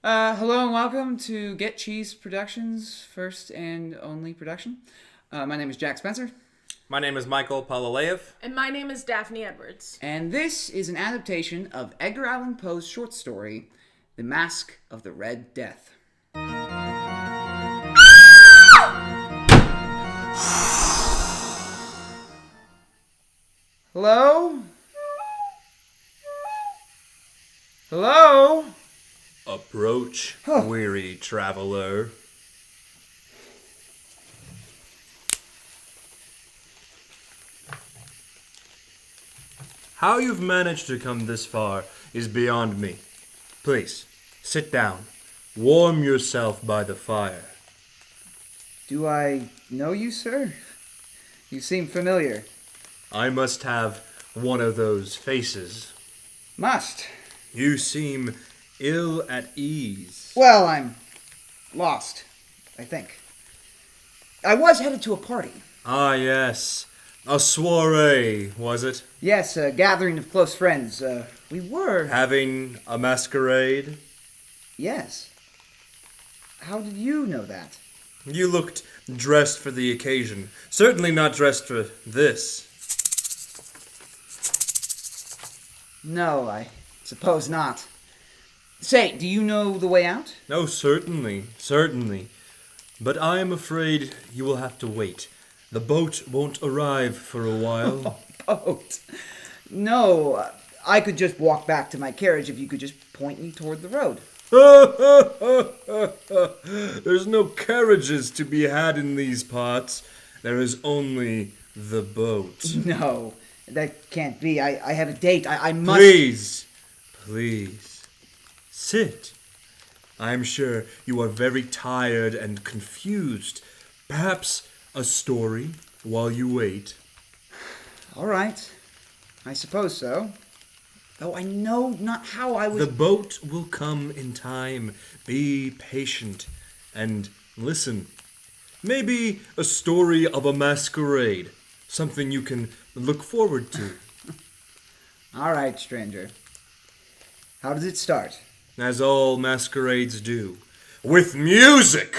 Hello and welcome to Get Cheese Productions' first and only production. My name is Jack Spencer. My name is Michael Poleleyev. And my name is Daphany Edwards. And this is an adaptation of Edgar Allen Poe's short story, The Masque of the Red Death. Hello? Hello? Approach, weary traveler. How you've managed to come this far is beyond me. Please, sit down. Warm yourself by the fire. Do I know you, sir? You seem familiar. I must have one of those faces. Must. You seem ill at ease. Well, I'm lost, I think. I was headed to a party. Ah, yes. A soiree, was it? Yes, a gathering of close friends. We were... Having a masquerade? Yes. How did you know that? You looked dressed for the occasion. Certainly not dressed for this. No, I suppose not. Say, do you know the way out? No, certainly. But I am afraid you will have to wait. The boat won't arrive for a while. Boat? No, I could just walk back to my carriage if you could just point me toward the road. There's no carriages to be had in these parts. There is only the boat. No, that can't be. I have a date. I must... Please. Sit. I'm sure you are very tired and confused. Perhaps a story while you wait. All right. I suppose so. Though I know not how I was... The boat will come in time. Be patient and listen. Maybe a story of a masquerade. Something you can look forward to. All right, stranger. How does it start? As all masquerades do. With music!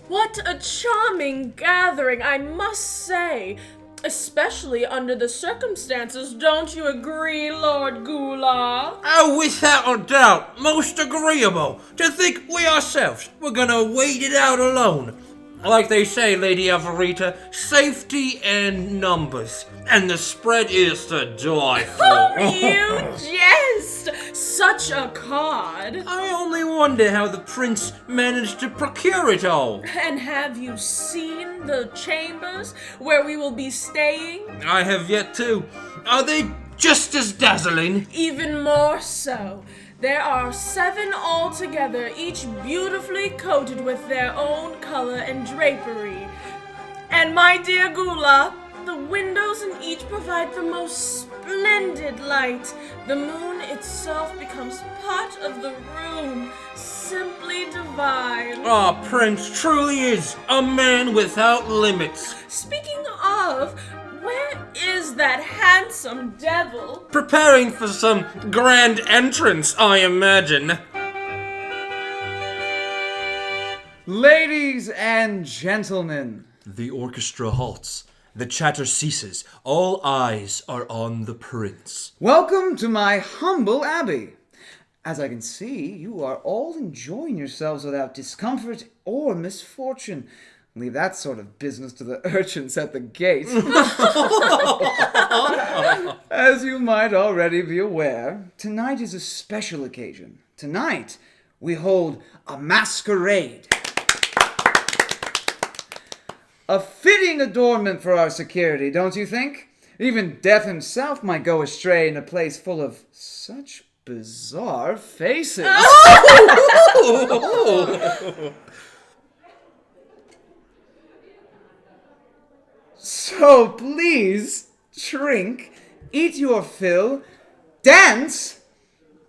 What a charming gathering, I must say. Especially under the circumstances, don't you agree, Lord Gula? Oh, without a doubt, most agreeable. To think we ourselves were gonna wait it out alone. Like they say, Lady Alvarita, safety in numbers, and the spread is to die for. Oh, you jest! Such a cod. I only wonder how the prince managed to procure it all. And have you seen the chambers where we will be staying? I have yet to. Are they just as dazzling? Even more so. There are 7 altogether, each beautifully coated with their own color and drapery. And my dear Gula, the windows in each provide the most splendid light. The moon itself becomes part of the room. Simply divine. Our prince truly is a man without limits. Speaking of, where is that handsome devil? Preparing for some grand entrance, I imagine. Ladies and gentlemen. The orchestra halts. The chatter ceases. All eyes are on the prince. Welcome to my humble abbey. As I can see, you are all enjoying yourselves without discomfort or misfortune. Leave that sort of business to the urchins at the gate. As you might already be aware, tonight is a special occasion. Tonight, we hold a masquerade. A fitting adornment for our security, don't you think? Even Death himself might go astray in a place full of such bizarre faces. So please, drink, eat your fill, dance,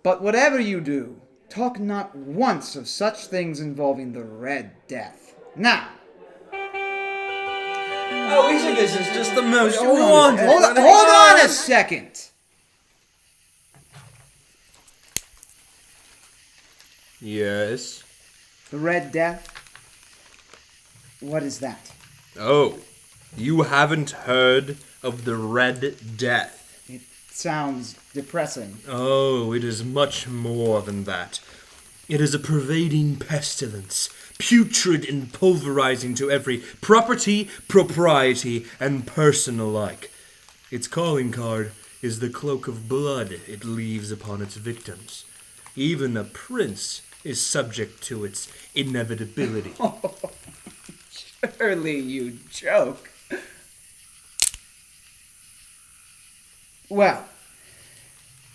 but whatever you do, talk not once of such things involving the Red Death. Now, Oh, isn't this is just the most hold wonderful... on a second. Yes? The Red Death? What is that? Oh, you haven't heard of the Red Death? It sounds depressing. Oh, it is much more than that. It is a pervading pestilence, putrid and pulverizing to every property, propriety, and person alike. Its calling card is the cloak of blood it leaves upon its victims. Even a prince is subject to its inevitability. Surely you joke. Well,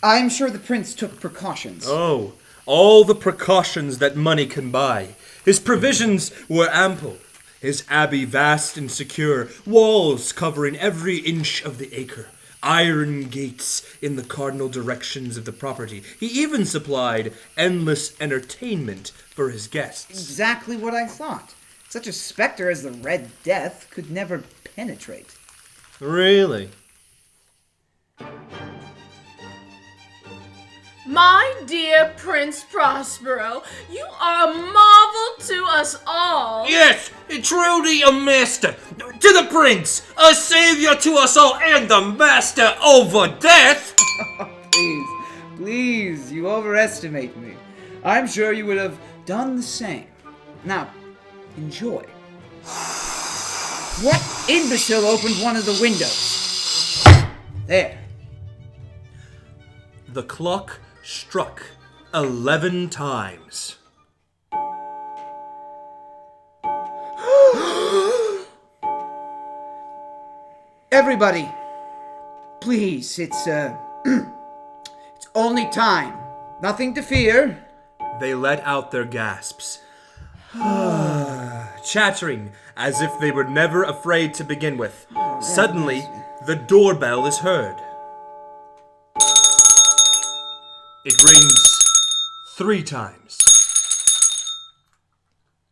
I'm sure the prince took precautions. Oh, all the precautions that money can buy. His provisions were ample. His abbey vast and secure, walls covering every inch of the acre, iron gates in the cardinal directions of the property. He even supplied endless entertainment for his guests. Exactly what I thought. Such a specter as the Red Death could never penetrate. Really? My dear Prince Prospero, you are a marvel to us all. Yes, truly a master. To the prince, a savior to us all, and the master over death. Please, you overestimate me. I'm sure you would have done the same. Now, enjoy. What imbecile opened one of the windows? There. The clock struck 11 times. Everybody, please, it's only time. Nothing to fear. They let out their gasps, chattering as if they were never afraid to begin with. Suddenly, the doorbell is heard. It rings 3 times.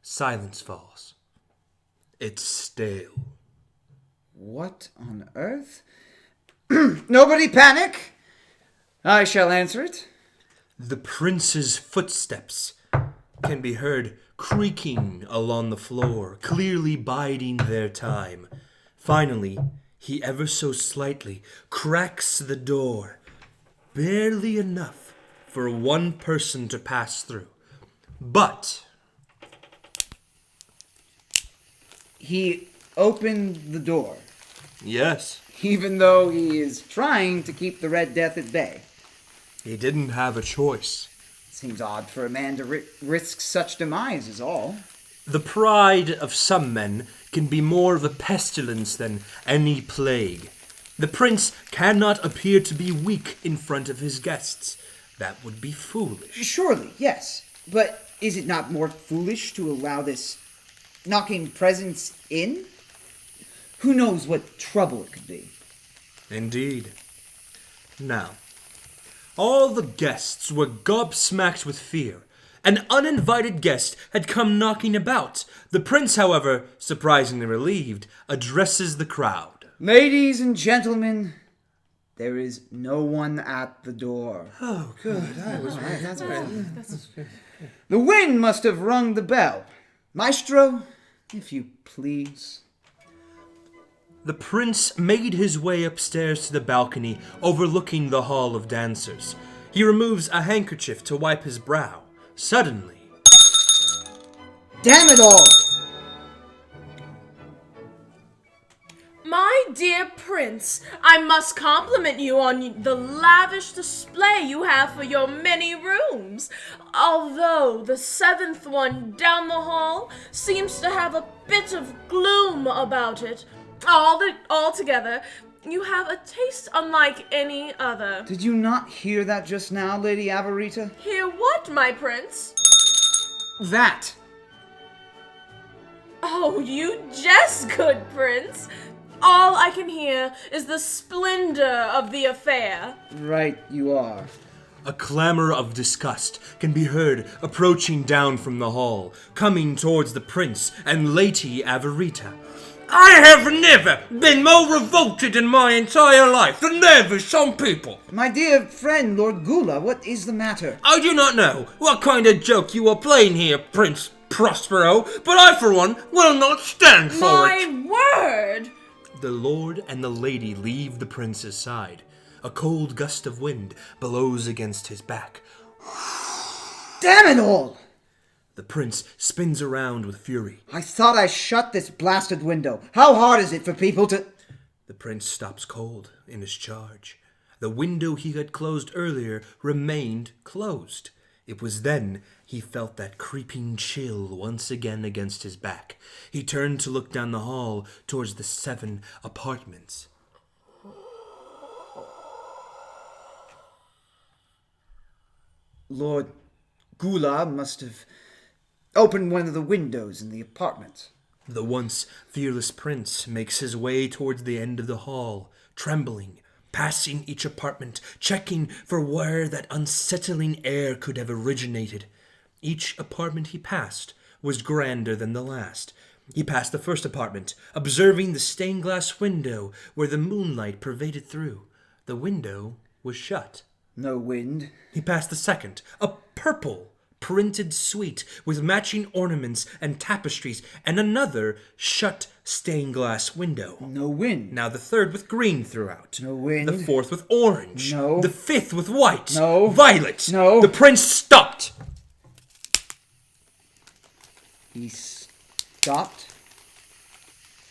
Silence falls. It's stale. What on earth? Nobody panic! I shall answer it. The prince's footsteps can be heard creaking along the floor, clearly biding their time. Finally, he ever so slightly cracks the door, barely enough for one person to pass through. But He opened the door, yes, even though he is trying to keep the Red Death at bay. he didn't have a choice. Seems odd for a man to risk such demise, is all. The pride of some men can be more of a pestilence than any plague. The prince cannot appear to be weak in front of his guests. That would be foolish. Surely, yes. But is it not more foolish to allow this knocking presence in? Who knows what trouble it could be? Indeed. Now, all the guests were gobsmacked with fear. An uninvited guest had come knocking about. The prince, however, surprisingly relieved, addresses the crowd. Ladies and gentlemen, there is no one at the door. Oh, good. I was right. That's good. The wind must have rung the bell. Maestro, if you please. The prince made his way upstairs to the balcony overlooking the hall of dancers. He removes a handkerchief to wipe his brow. Suddenly, Damn it all! My dear Prince, I must compliment you on the lavish display you have for your many rooms. Although the 7th one down the hall seems to have a bit of gloom about it. Altogether, you have a taste unlike any other. Did you not hear that just now, Lady Avarita? Hear what, my prince? That! Oh, you jest, good prince. All I can hear is the splendor of the affair. Right, you are. a clamor of disgust can be heard approaching down from the hall, coming towards the prince and Lady Avarita. I have never been more revolted in my entire life than there with some people. My dear friend, Lord Gula, what is the matter? I do not know what kind of joke you are playing here, Prince Prospero, but I, for one, will not stand for it. My word! The lord and the lady leave the prince's side. A cold gust of wind blows against his back. Damn it all! The prince spins around with fury. I thought I shut this blasted window. How hard is it for people to... The prince stops cold in his charge. The window he had closed earlier remained closed. It was then he felt that creeping chill once again against his back. He turned to look down the hall towards the 7 apartments. Lord Gula must have opened one of the windows in the apartment. The once fearless prince makes his way towards the end of the hall, trembling, passing each apartment, checking for where that unsettling air could have originated. Each apartment he passed was grander than the last. He passed the first apartment, observing the stained glass window where the moonlight pervaded through. The window was shut. No wind. He passed the second, a purple printed suite with matching ornaments and tapestries, and another shut stained glass window. No wind. Now the third with green throughout. No wind. The fourth with orange. No. The fifth with white. No. Violet. No. The prince stopped. He stopped?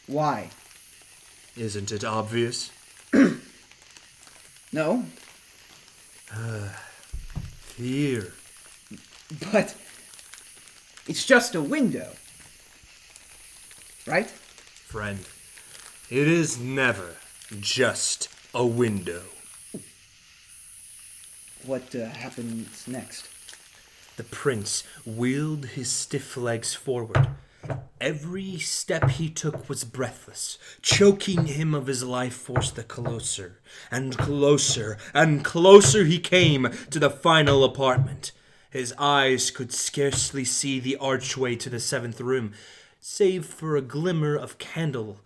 Why? Isn't it obvious? No. Fear. But it's just a window. Right? Friend, it is never just a window. What happens next? The prince wheeled his stiff legs forward. Every step he took was breathless, choking him of his life force. The closer and closer and closer he came to the final apartment. His eyes could scarcely see the archway to the 7th room, save for a glimmer of candle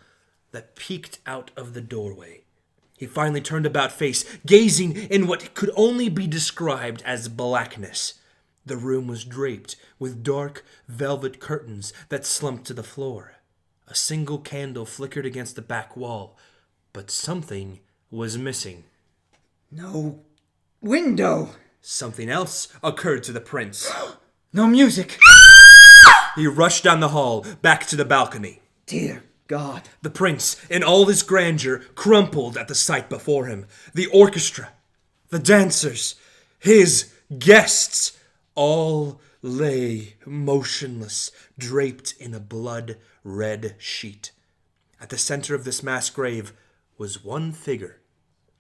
that peeked out of the doorway. He finally turned about face, gazing in what could only be described as blackness. The room was draped with dark velvet curtains that slumped to the floor. A single candle flickered against the back wall, but something was missing. No window. Something else occurred to the prince. No music. He rushed down the hall, back to the balcony. Dear God. The prince, in all his grandeur, crumpled at the sight before him. The orchestra, the dancers, his guests, all lay motionless, draped in a blood-red sheet. At the center of this mass grave was one figure,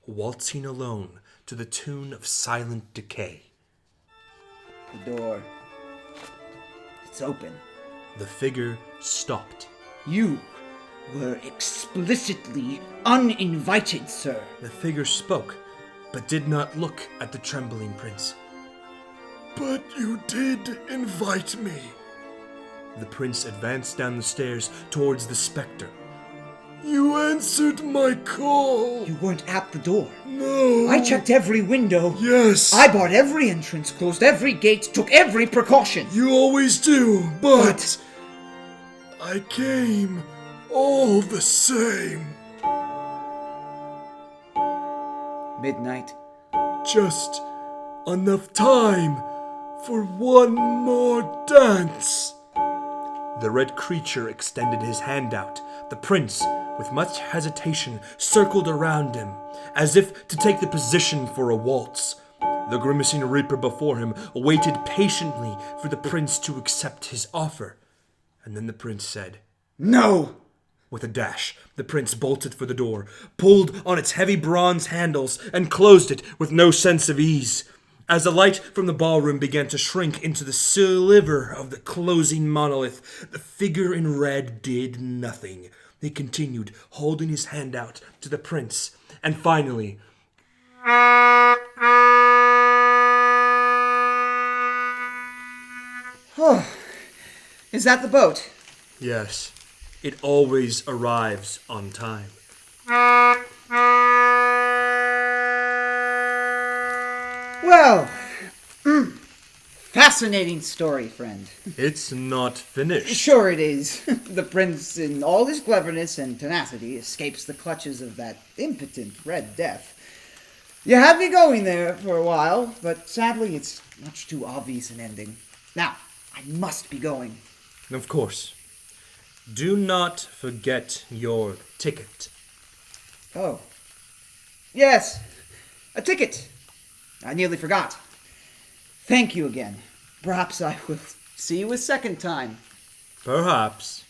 waltzing alone to the tune of silent decay. The door. It's open. The figure stopped. You were explicitly uninvited, sir. The figure spoke, but did not look at the trembling prince. But you did invite me. The prince advanced down the stairs towards the specter. You answered my call. You weren't at the door. No. I checked every window. Yes. I barred every entrance, closed every gate, took every precaution. You always do, but I came all the same. Midnight. Just enough time for one more dance. The red creature extended his hand out. The prince, with much hesitation, circled around him, as if to take the position for a waltz. The grimacing reaper before him waited patiently for the prince to accept his offer. And then the prince said, No! With a dash, the prince bolted for the door, pulled on its heavy bronze handles, and closed it with no sense of ease. As the light from the ballroom began to shrink into the sliver of the closing monolith, the figure in red did nothing. He continued, holding his hand out to the prince, and finally... Oh, is that the boat? Yes, it always arrives on time. Well, fascinating story, friend. It's not finished. Sure it is. The prince, in all his cleverness and tenacity, escapes the clutches of that impotent Red Death. You had me going there for a while, but sadly it's much too obvious an ending. Now, I must be going. Of course. Do not forget your ticket. Oh. Yes, a ticket. I nearly forgot. Thank you again. Perhaps I will see you a second time. Perhaps.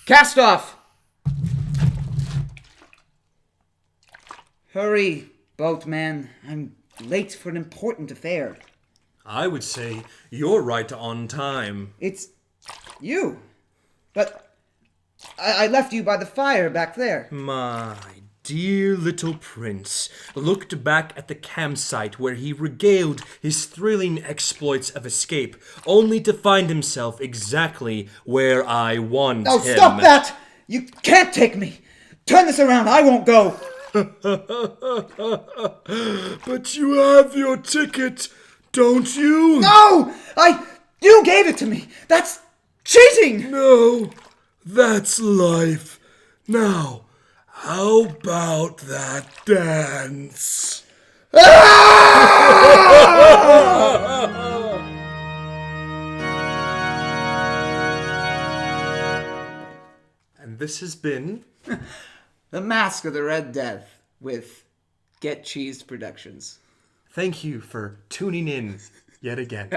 Cast off! Hurry, boatman. I'm late for an important affair. I would say you're right on time. It's you. But I left you by the fire back there. My dear little prince looked back at the campsite where he regaled his thrilling exploits of escape, only to find himself exactly where I want Oh, him. stop that! You can't take me! Turn this around, I won't go! But you have your ticket, don't you? No! You gave it to me! That's cheating! No, that's life. Now, how about that dance? And this has been The Masque of the Red Death with Get Cheesed Productions. Thank you for tuning in yet again.